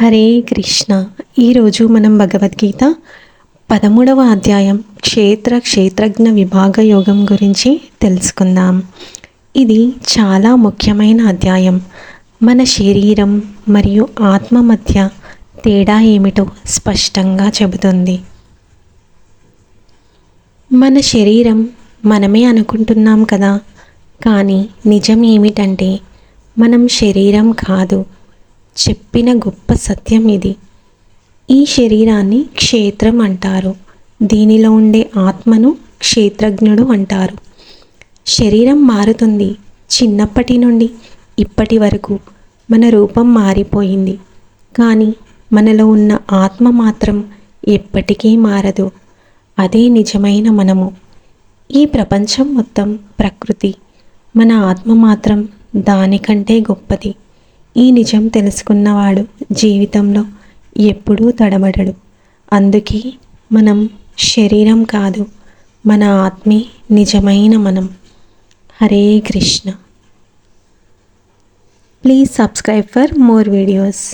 హరే కృష్ణ. ఈరోజు మనం భగవద్గీత 13వ అధ్యాయం క్షేత్రజ్ఞ విభాగ యోగం గురించి తెలుసుకుందాం. ఇది చాలా ముఖ్యమైన అధ్యాయం. మన శరీరం మరియు ఆత్మ మధ్య తేడా ఏమిటో స్పష్టంగా చెబుతుంది. మన శరీరం మనమే అనుకుంటున్నాం కదా, కానీ నిజం ఏమిటంటే మనం శరీరం కాదు. చెప్పిన గొప్ప సత్యం ఇది. ఈ శరీరాన్ని క్షేత్రం అంటారు. దీనిలో ఉండే ఆత్మను క్షేత్రజ్ఞుడు అంటారు. శరీరం మారుతుంది. చిన్నప్పటి నుండి ఇప్పటి వరకు మన రూపం మారిపోయింది, కానీ మనలో ఉన్న ఆత్మ మాత్రం ఎప్పటికీ మారదు. అదే నిజమైన మనము. ఈ ప్రపంచం మొత్తం ప్రకృతి, మన ఆత్మ మాత్రం దానికంటే గొప్పది. ఈ నిజం తెలుసుకున్నవాడు జీవితంలో ఎప్పుడూ తడబడడు. అందుకే మనం శరీరం కాదు, మన ఆత్మే నిజమైన మనం. Hare Krishna. Please subscribe for more videos.